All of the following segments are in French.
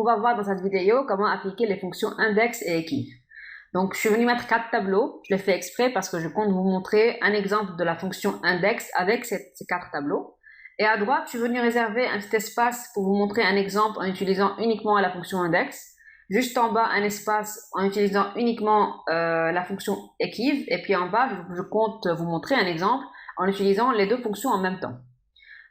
on va voir dans cette vidéo comment appliquer les fonctions index et equiv. Donc, je suis venue mettre 4 tableaux. Je l'ai fait exprès parce que je compte vous montrer un exemple de la fonction index avec ces 4 tableaux. Et à droite, je suis venue réserver un petit espace pour vous montrer un exemple en utilisant uniquement la fonction index. Juste en bas, un espace en utilisant uniquement la fonction equiv. Et puis en bas, je compte vous montrer un exemple en utilisant les deux fonctions en même temps.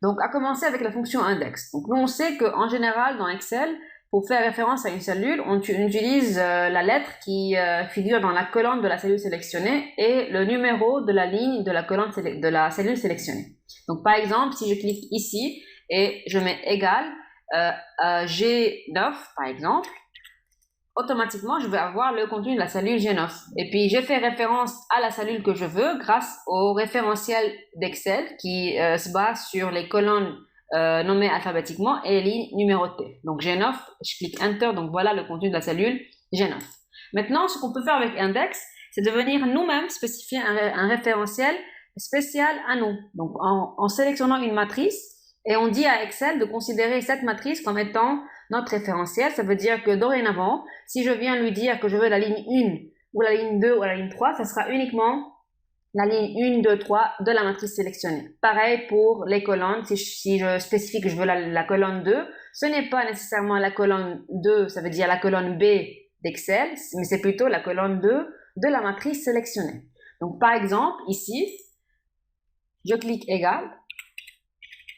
Donc, à commencer avec la fonction index. Donc, nous, on sait qu'en général, dans Excel, pour faire référence à une cellule, on utilise la lettre qui figure dans la colonne de la cellule sélectionnée et le numéro de la ligne de la colonne de la cellule sélectionnée. Donc, par exemple, si je clique ici et je mets égal G9, par exemple, automatiquement, je vais avoir le contenu de la cellule G9. Et puis, j'ai fait référence à la cellule que je veux grâce au référentiel d'Excel qui se base sur les colonnes nommées alphabétiquement et les lignes numérotées. Donc, G9, je clique Enter, donc voilà le contenu de la cellule G9. Maintenant, ce qu'on peut faire avec Index, c'est de venir nous-mêmes spécifier un référentiel spécial à nous. Donc, en sélectionnant une matrice, et on dit à Excel de considérer cette matrice comme étant notre référentiel. Ça veut dire que dorénavant, si je viens lui dire que je veux la ligne 1 ou la ligne 2 ou la ligne 3, ça sera uniquement la ligne 1, 2, 3 de la matrice sélectionnée. Pareil pour les colonnes, si je spécifie que je veux la colonne 2, ce n'est pas nécessairement la colonne 2, ça veut dire la colonne B d'Excel, mais c'est plutôt la colonne 2 de la matrice sélectionnée. Donc par exemple, ici, je clique égal,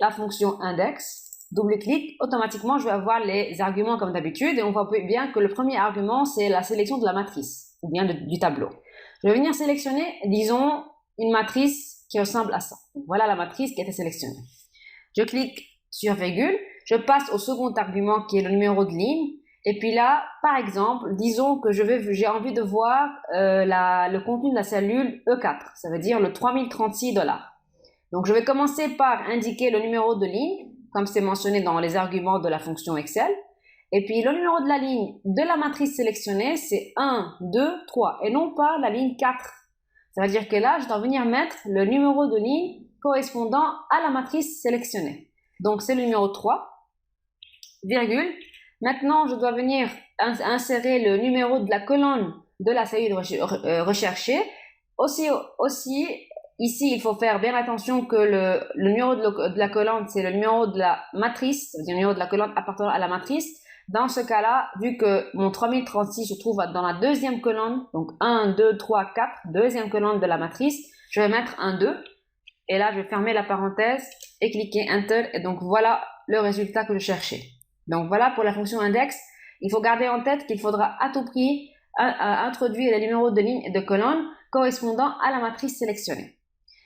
la fonction index, double-clic, automatiquement, je vais avoir les arguments comme d'habitude et on voit bien que le premier argument, c'est la sélection de la matrice ou bien du tableau. Je vais venir sélectionner, disons, une matrice qui ressemble à ça. Donc, voilà la matrice qui a été sélectionnée. Je clique sur virgule, je passe au second argument qui est le numéro de ligne et puis là, par exemple, disons que j'ai envie de voir le contenu de la cellule E4, ça veut dire le 3036 $. Donc, je vais commencer par indiquer le numéro de ligne, comme c'est mentionné dans les arguments de la fonction Excel. Et puis, le numéro de la ligne de la matrice sélectionnée, c'est 1, 2, 3, et non pas la ligne 4. Ça veut dire que là, je dois venir mettre le numéro de ligne correspondant à la matrice sélectionnée. Donc, c'est le numéro 3, virgule. Maintenant, je dois venir insérer le numéro de la colonne de la cellule recherchée. Aussi, ici, il faut faire bien attention que le numéro de la colonne, c'est le numéro de la matrice, c'est-à-dire le numéro de la colonne appartenant à la matrice. Dans ce cas-là, vu que mon 3036 se trouve dans la deuxième colonne, donc 1, 2, 3, 4, deuxième colonne de la matrice, je vais mettre un 2. Et là, je vais fermer la parenthèse et cliquer Enter. Et donc, voilà le résultat que je cherchais. Donc, voilà pour la fonction index. Il faut garder en tête qu'il faudra à tout prix introduire les numéros de ligne et de colonne correspondant à la matrice sélectionnée.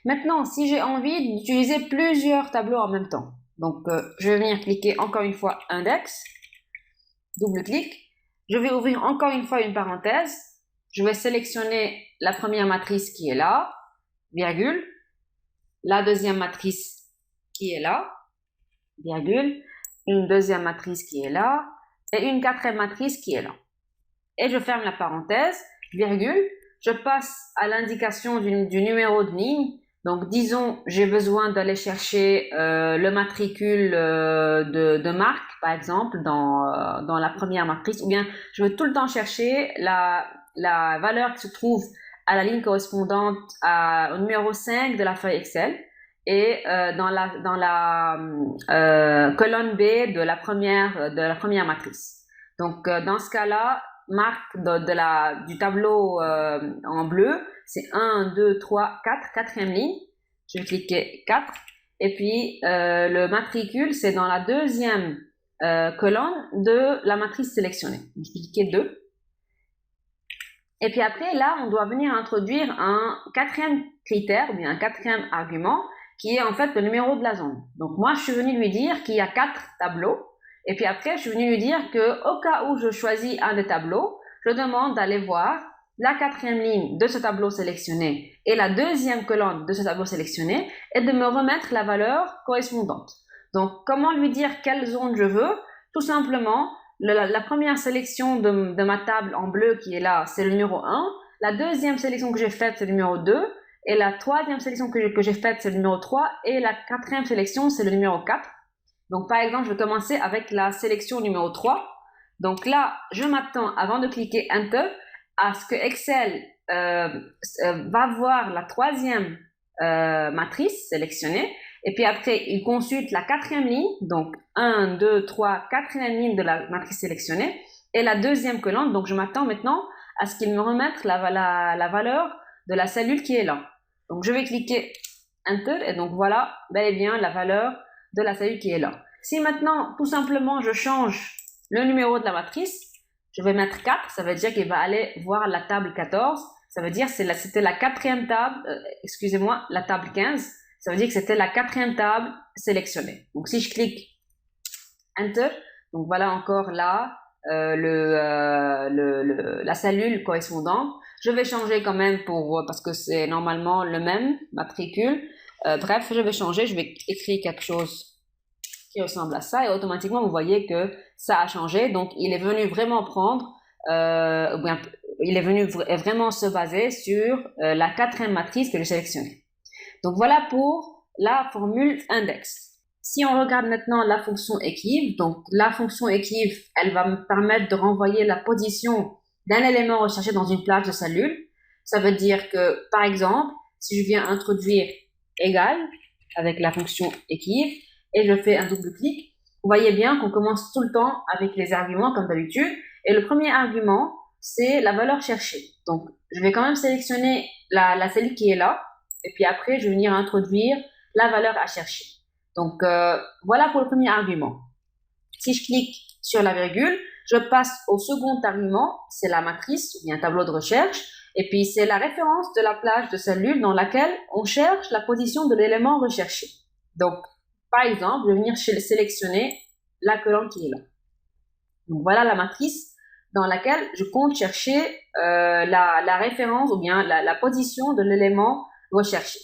Maintenant, si j'ai envie d'utiliser plusieurs tableaux en même temps, donc je vais venir cliquer encore une fois Index, double-clic, je vais ouvrir encore une fois une parenthèse, je vais sélectionner la première matrice qui est là, virgule, la deuxième matrice qui est là, virgule, une deuxième matrice qui est là, et une quatrième matrice qui est là. Et je ferme la parenthèse, virgule, je passe à l'indication du numéro de ligne. Donc, disons, j'ai besoin d'aller chercher le matricule de Marc, par exemple, dans la première matrice, ou bien je veux tout le temps chercher la valeur qui se trouve à la ligne correspondante au numéro 5 de la feuille Excel et dans la colonne B de la première matrice. Donc, dans ce cas-là, Marc du tableau en bleu, c'est 1, 2, 3, 4, quatrième ligne. Je vais cliquer 4. Et puis, le matricule, c'est dans la deuxième colonne de la matrice sélectionnée. Je vais cliquer 2. Et puis après, là, on doit venir introduire un quatrième critère, ou bien un quatrième argument, qui est en fait le numéro de la zone. Donc, moi, je suis venue lui dire qu'il y a 4 tableaux. Et puis après, je suis venue lui dire qu'au cas où je choisis un des tableaux, je demande d'aller voir la quatrième ligne de ce tableau sélectionné et la deuxième colonne de ce tableau sélectionné et de me remettre la valeur correspondante. Donc, comment lui dire quelle zone je veux? Tout simplement, la première sélection de ma table en bleu qui est là, c'est le numéro 1. La deuxième sélection que j'ai faite, c'est le numéro 2. Et la troisième sélection que j'ai faite, c'est le numéro 3. Et la quatrième sélection, c'est le numéro 4. Donc, par exemple, je vais commencer avec la sélection numéro 3. Donc là, je m'attends, avant de cliquer Enter, à ce que Excel va voir la troisième matrice sélectionnée, et puis après, il consulte la quatrième ligne, donc 1, 2, 3, quatrième ligne de la matrice sélectionnée, et la deuxième colonne. Donc je m'attends maintenant à ce qu'il me remette la valeur de la cellule qui est là. Donc je vais cliquer Enter, et donc voilà bel et bien la valeur de la cellule qui est là. Si maintenant, tout simplement, je change le numéro de la matrice, je vais mettre 4, ça veut dire qu'il va aller voir la table 14, ça veut dire que c'était la quatrième table, excusez-moi, la table 15, ça veut dire que c'était la quatrième table sélectionnée. Donc si je clique Enter, donc voilà encore là la cellule correspondante. Je vais changer quand même parce que c'est normalement le même matricule. Bref, je vais changer, je vais écrire quelque chose qui ressemble à ça, et automatiquement vous voyez que ça a changé. Donc il est venu vraiment prendre, il est venu vraiment se baser sur la quatrième matrice que j'ai sélectionnée. Donc voilà pour la formule index. Si on regarde maintenant la fonction equiv, donc la fonction equiv, elle va me permettre de renvoyer la position d'un élément recherché dans une plage de cellule. Ça veut dire que, par exemple, si je viens introduire égal avec la fonction equiv, et je fais un double clic, vous voyez bien qu'on commence tout le temps avec les arguments comme d'habitude, et le premier argument, c'est la valeur cherchée. Donc, je vais quand même sélectionner la cellule qui est là, et puis après, je vais venir introduire la valeur à chercher. Donc, voilà pour le premier argument. Si je clique sur la virgule, je passe au second argument, c'est la matrice ou bien un tableau de recherche, et puis c'est la référence de la plage de cellules dans laquelle on cherche la position de l'élément recherché. Donc, par exemple, je vais venir sélectionner la colonne qui est là. Donc, voilà la matrice dans laquelle je compte chercher la référence ou bien la position de l'élément recherché.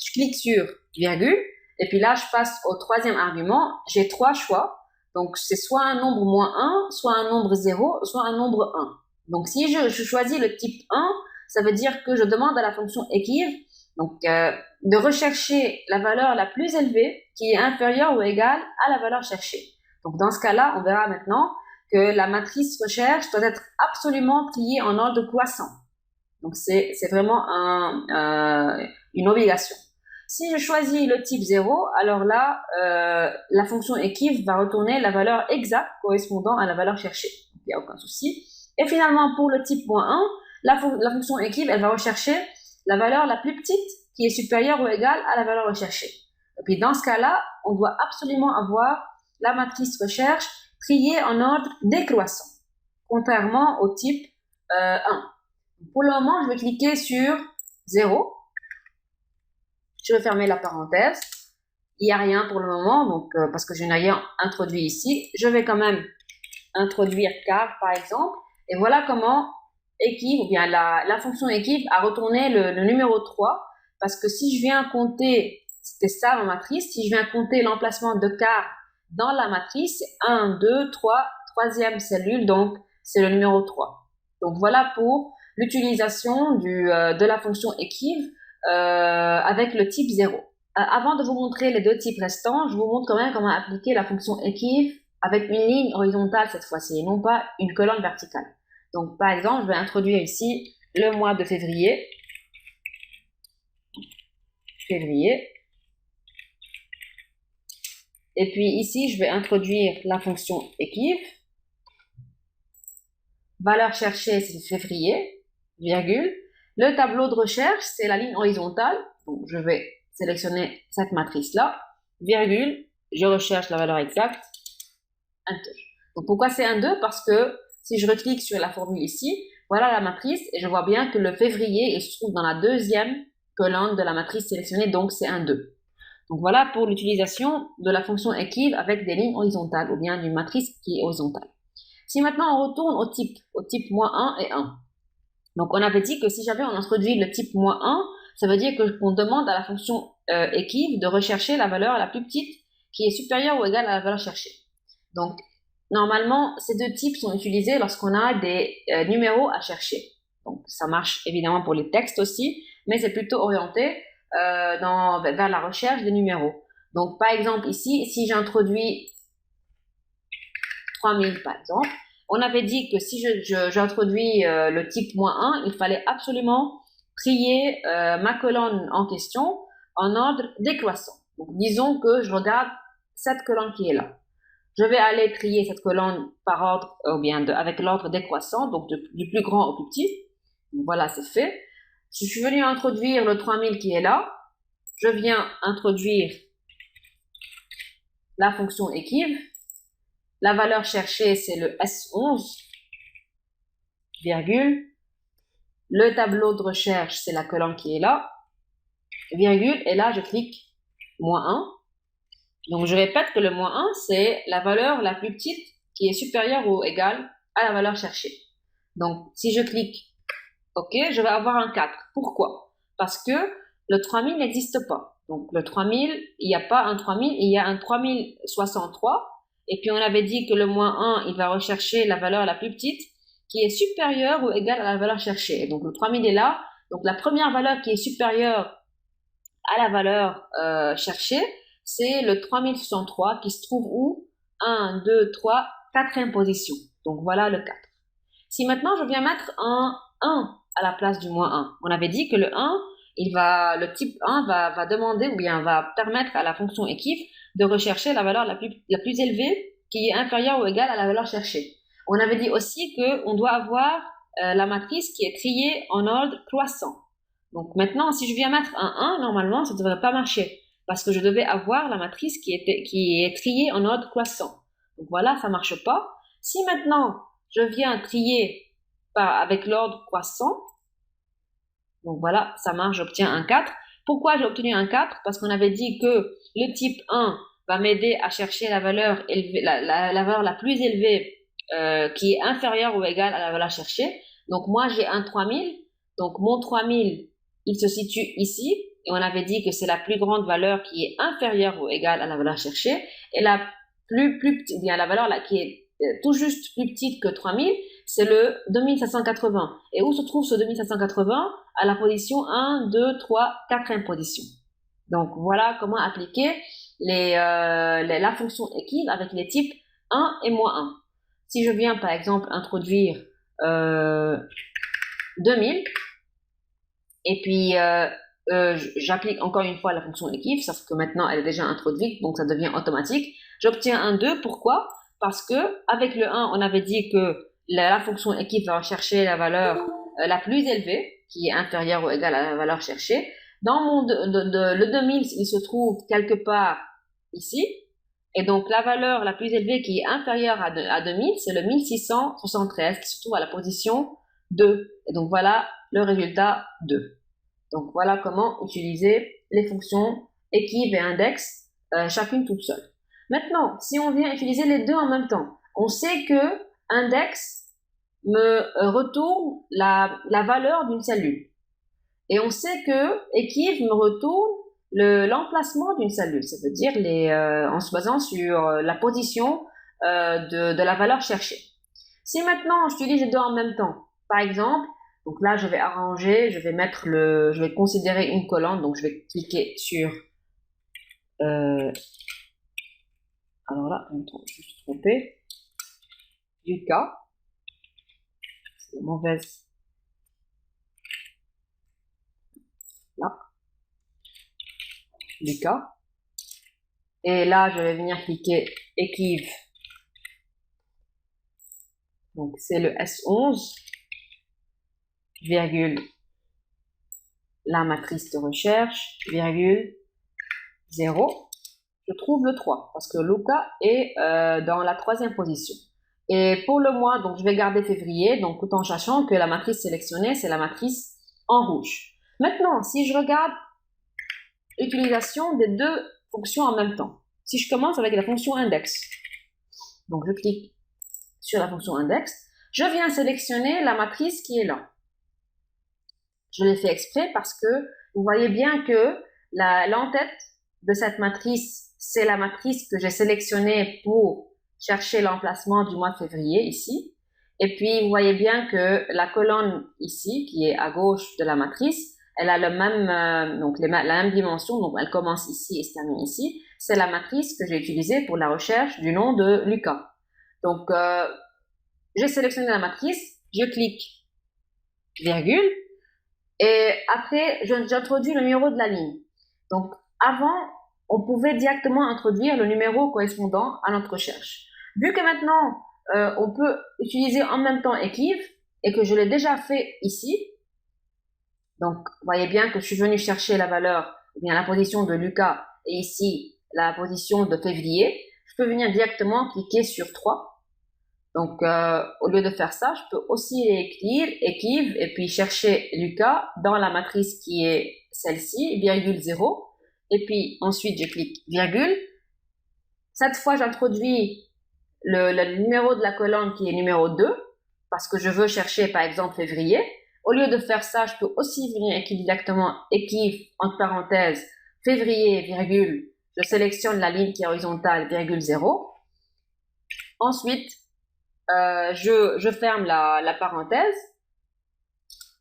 Je clique sur virgule, et puis là, je passe au troisième argument. J'ai trois choix. Donc, c'est soit un nombre moins 1, soit un nombre 0, soit un nombre 1. Donc, si je choisis le type 1, ça veut dire que je demande à la fonction equiv donc, de rechercher la valeur la plus élevée qui est inférieure ou égale à la valeur cherchée. Donc, dans ce cas-là, on verra maintenant que la matrice recherche doit être absolument triée en ordre croissant. Donc, c'est vraiment une obligation. Si je choisis le type 0, alors là, la fonction equiv va retourner la valeur exacte correspondant à la valeur cherchée. Il n'y a aucun souci. Et finalement, pour le type -1, la fonction equiv, elle va rechercher la valeur la plus petite qui est supérieure ou égale à la valeur recherchée. Et puis dans ce cas-là, on doit absolument avoir la matrice recherche triée en ordre décroissant, contrairement au type 1. Pour le moment, je vais cliquer sur 0. Je vais fermer la parenthèse. Il n'y a rien pour le moment, donc parce que je n'ai rien introduit ici. Je vais quand même introduire car, par exemple. Et voilà comment equiv, ou bien la fonction equiv a retourné le numéro 3. Parce que si je viens compter, c'était ça ma matrice, si je viens compter l'emplacement de car dans la matrice, c'est 1, 2, 3, troisième cellule, donc c'est le numéro 3. Donc voilà pour l'utilisation de la fonction equiv avec le type 0. Avant de vous montrer les deux types restants, je vous montre quand même comment appliquer la fonction equiv avec une ligne horizontale cette fois-ci, et non pas une colonne verticale. Donc par exemple, je vais introduire ici le mois de février. Et puis ici, je vais introduire la fonction equiv. Valeur cherchée, c'est février, virgule. Le tableau de recherche, c'est la ligne horizontale. Donc, je vais sélectionner cette matrice-là, virgule. Je recherche la valeur exacte, Enter. Donc, pourquoi c'est un 2? Parce que si je reclique sur la formule ici, voilà la matrice, et je vois bien que le février, il se trouve dans la deuxième colonne de la matrice sélectionnée, donc c'est un 2. Donc voilà pour l'utilisation de la fonction equiv avec des lignes horizontales ou bien d'une matrice qui est horizontale. Si maintenant on retourne au type -1 et 1. Donc on avait dit que si jamais on introduit le type -1, ça veut dire qu'on demande à la fonction equiv de rechercher la valeur la plus petite qui est supérieure ou égale à la valeur cherchée. Donc normalement ces deux types sont utilisés lorsqu'on a des numéros à chercher. Donc ça marche évidemment pour les textes aussi, mais c'est plutôt orienté vers la recherche des numéros. Donc, par exemple, ici, si j'introduis 3000, par exemple, On avait dit que si j'introduis le type -1, il fallait absolument trier ma colonne en question en ordre décroissant. Donc, disons que je regarde cette colonne qui est là. Je vais aller trier cette colonne par ordre, ou bien avec l'ordre décroissant, donc du plus grand au plus petit. Donc, voilà, c'est fait. Je suis venu introduire le 3000 qui est là. Je viens introduire la fonction équive. La valeur cherchée, c'est le S11, virgule. Le tableau de recherche, c'est la colonne qui est là, virgule. Et là, je clique -1. Donc, je répète que le -1, c'est la valeur la plus petite qui est supérieure ou égale à la valeur cherchée. Donc, si je clique OK, je vais avoir un 4. Pourquoi? Parce que le 3000 n'existe pas. Donc, le 3000, il n'y a pas un 3000, il y a un 3063. Et puis, on avait dit que le -1, il va rechercher la valeur la plus petite qui est supérieure ou égale à la valeur cherchée. Donc, le 3000 est là. Donc, la première valeur qui est supérieure à la valeur cherchée, c'est le 3063 qui se trouve où? 1, 2, 3, 4e position. Donc, voilà le 4. Si maintenant, je viens mettre un 1 à la place du -1, on avait dit que le 1, le type 1 va demander ou bien va permettre à la fonction équive de rechercher la valeur la plus élevée qui est inférieure ou égale à la valeur cherchée. On avait dit aussi qu'on doit avoir la matrice qui est triée en ordre croissant. Donc maintenant, si je viens mettre un 1, normalement, ça ne devrait pas marcher parce que je devais avoir la matrice qui est triée en ordre croissant. Donc voilà, ça ne marche pas. Si maintenant, je viens trier avec l'ordre croissant, donc voilà, ça marche, j'obtiens un 4. Pourquoi j'ai obtenu un 4? Parce qu'on avait dit que le type 1 va m'aider à chercher la valeur élevée, la valeur la plus élevée qui est inférieure ou égale à la valeur cherchée. Donc moi, j'ai un 3000. Donc mon 3000, il se situe ici. Et on avait dit que c'est la plus grande valeur qui est inférieure ou égale à la valeur cherchée. Et la plus petite, bien la valeur là, qui est tout juste plus petite que 3000, c'est le 2780. Et où se trouve ce 2780? À la position 1, 2, 3, 4e position. Donc voilà comment appliquer la fonction équive avec les types 1 et -1. Si je viens par exemple introduire 2000 et puis j'applique encore une fois la fonction équive, sauf que maintenant elle est déjà introduite, donc ça devient automatique. J'obtiens un 2, pourquoi? Parce que avec le 1, on avait dit que la fonction équive va rechercher la valeur la plus élevée, qui est inférieure ou égale à la valeur cherchée. Dans le 2000, il se trouve quelque part ici. Et donc, la valeur la plus élevée qui est inférieure à 2000, c'est le 1673 qui se trouve à la position 2. Et donc, voilà le résultat 2. Donc, voilà comment utiliser les fonctions équive et index, chacune toute seule. Maintenant, si on vient utiliser les deux en même temps, on sait que index me retourne la valeur d'une cellule. Et on sait que équive me retourne l'emplacement d'une cellule. Ça veut dire en se basant sur la position de la valeur cherchée. Si maintenant j'utilise les deux en même temps, par exemple, donc là je vais arranger, je vais considérer une colonne, donc je vais cliquer sur alors là, je me suis trompée. Lucas. C'est mauvaise. Là. Lucas. Et là, je vais venir cliquer équive. Donc, c'est le S11, virgule, la matrice de recherche, virgule, 0. Je trouve le 3 parce que Lucas est dans la 3e position. Et pour le mois, donc je vais garder février, donc tout en sachant que la matrice sélectionnée, c'est la matrice en rouge. Maintenant, si je regarde l'utilisation des deux fonctions en même temps, si je commence avec la fonction index, donc je clique sur la fonction index, je viens sélectionner la matrice qui est là. Je l'ai fait exprès parce que vous voyez bien que l'entête de cette matrice, c'est la matrice que j'ai sélectionnée pour chercher l'emplacement du mois de février ici. Et puis, vous voyez bien que la colonne ici, qui est à gauche de la matrice, elle a la même dimension, donc elle commence ici et se termine ici. C'est la matrice que j'ai utilisée pour la recherche du nom de Lucas. Donc, j'ai sélectionné la matrice, je clique virgule, et après, j'introduis le numéro de la ligne. Donc, avant, on pouvait directement introduire le numéro correspondant à notre recherche. Vu que maintenant, on peut utiliser en même temps Equiv, et que je l'ai déjà fait ici, donc, vous voyez bien que je suis venu chercher la valeur, ou bien la position de Lucas, et ici, la position de février, je peux venir directement cliquer sur 3. Donc, au lieu de faire ça, je peux aussi écrire Equiv et puis chercher Lucas dans la matrice qui est celle-ci, virgule 0. Et puis, ensuite, je clique virgule. Cette fois, j'introduis le numéro de la colonne qui est numéro 2 parce que je veux chercher, par exemple, février. Au lieu de faire ça, je peux aussi venir écrire directement Equiv, entre parenthèses, février, virgule. Je sélectionne la ligne qui est horizontale, virgule 0. Ensuite, je ferme la parenthèse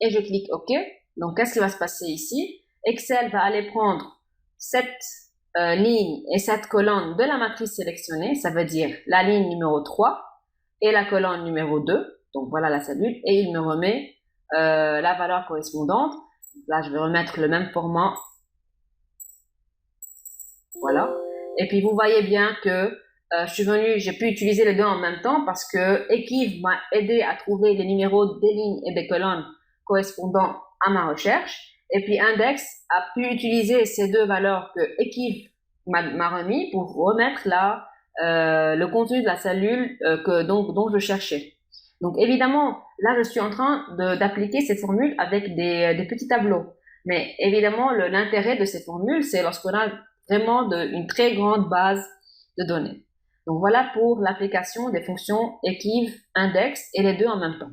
et je clique OK. Donc, qu'est-ce qui va se passer ici? Excel va aller prendre cette ligne et cette colonne de la matrice sélectionnée, ça veut dire la ligne numéro 3 et la colonne numéro 2. Donc, voilà la cellule et il me remet la valeur correspondante. Donc, là, je vais remettre le même format. Voilà. Et puis, vous voyez bien que j'ai pu utiliser les deux en même temps parce que Equiv m'a aidé à trouver les numéros des lignes et des colonnes correspondant à ma recherche. Et puis Index a pu utiliser ces deux valeurs que Equiv m'a remis pour remettre le contenu de la cellule dont je cherchais. Donc évidemment, là je suis en train d'appliquer ces formules avec des petits tableaux. Mais évidemment, l'intérêt de ces formules, c'est lorsqu'on a vraiment une très grande base de données. Donc voilà pour l'application des fonctions Equiv, Index et les deux en même temps.